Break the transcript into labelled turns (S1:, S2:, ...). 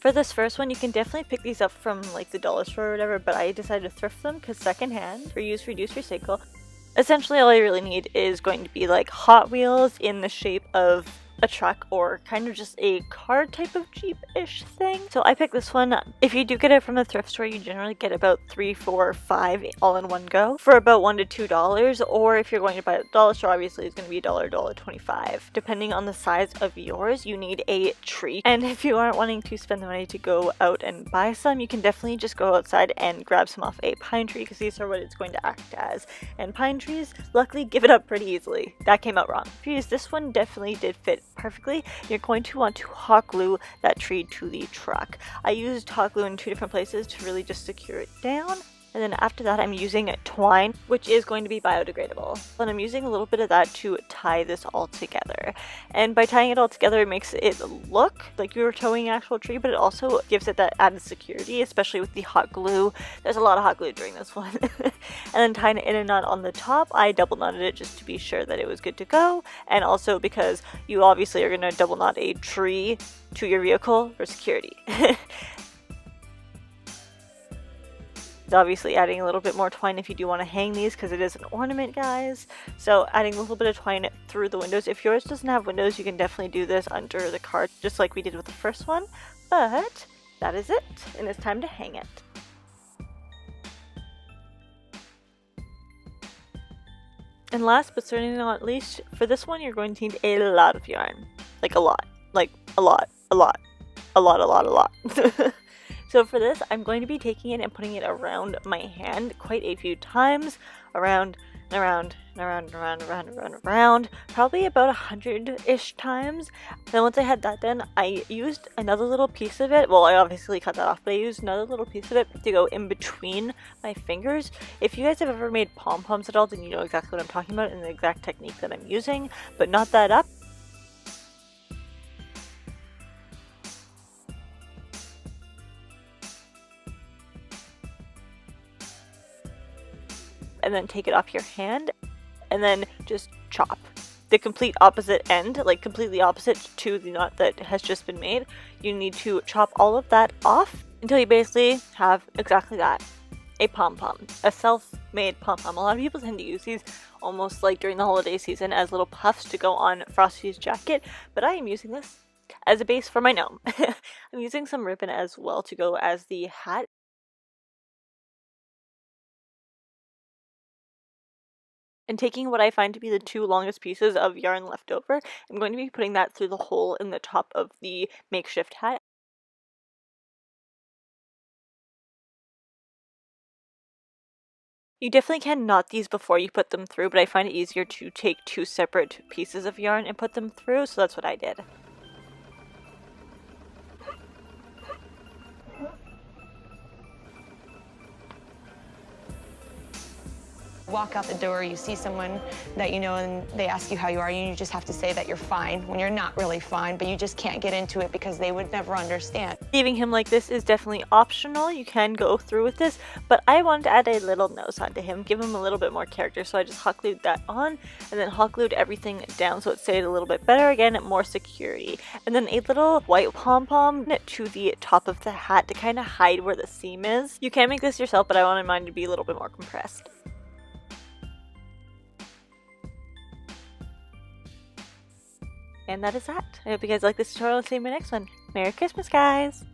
S1: For this first one, you can definitely pick these up from like the dollar store or whatever, but I decided to thrift them because secondhand, reuse, reduce, recycle. Essentially all I really need is going to be like Hot Wheels in the shape of a truck or kind of just a car type of Jeep-ish thing. So I picked this one. If you do get it from the thrift store, you generally get about 3, 4, 5 all in one go for about $1 to $2. Or if you're going to buy it at the dollar store, obviously it's going to be $1, $1.25. Depending on the size of yours, you need a tree. And if you aren't wanting to spend the money to go out and buy some, you can definitely just go outside and grab some off a pine tree because these are what it's going to act as. And pine trees, luckily, give it up pretty easily. That came out wrong. Trees, this one definitely did fit perfectly. You're going to want to hot glue that tree to the truck. I used hot glue in 2 different places to really just secure it down. And then after that, I'm using twine, which is going to be biodegradable. And I'm using a little bit of that to tie this all together. And by tying it all together, it makes it look like you were towing an actual tree, but it also gives it that added security, especially with the hot glue. There's a lot of hot glue during this one. And then tying it in a knot on the top, I double knotted it just to be sure that it was good to go. And also because you obviously are going to double knot a tree to your vehicle for security. Obviously adding a little bit more twine if you do want to hang these because it is an ornament, guys. So adding a little bit of twine through the windows. If yours doesn't have windows, you can definitely do this under the car just like we did with the first one. But that is it, and it's time to hang it. And last but certainly not least, for this one you're going to need a lot of yarn. Like a lot. Like a lot. A lot. A lot, a lot, a lot. So for this, I'm going to be taking it and putting it around my hand quite a few times, around, probably about 100-ish times. Then once I had that done, I used another little piece of it. Well, I obviously cut that off, but I used another little piece of it to go in between my fingers. If you guys have ever made pom-poms at all, then you know exactly what I'm talking about and the exact technique that I'm using, but knot that up. And then take it off your hand and then just chop the complete opposite end, like completely opposite to the knot that has just been made. You need to chop all of that off until you basically have exactly that, a pom-pom, a self-made pom-pom. A lot of people tend to use these almost like during the holiday season as little puffs to go on Frosty's jacket, but I am using this as a base for my gnome. I'm using some ribbon as well to go as the hat. And taking what I find to be the 2 longest pieces of yarn left over, I'm going to be putting that through the hole in the top of the makeshift hat. You definitely can knot these before you put them through, but I find it easier to take 2 separate pieces of yarn and put them through, so that's what I did.
S2: Walk out the door, you see someone that you know and they ask you how you are, and you just have to say that you're fine when you're not really fine, but you just can't get into it because they would never understand.
S1: Leaving him like this is definitely optional. You can go through with this, but I wanted to add a little nose onto him, give him a little bit more character, so I just hot glued that on and then hot glued everything down so it stayed a little bit better, again, more security. And then a little white pom-pom to the top of the hat to kind of hide where the seam is. You can make this yourself, but I wanted mine to be a little bit more compressed. And that is that. I hope you guys like this tutorial. See you in my next one. Merry Christmas, guys!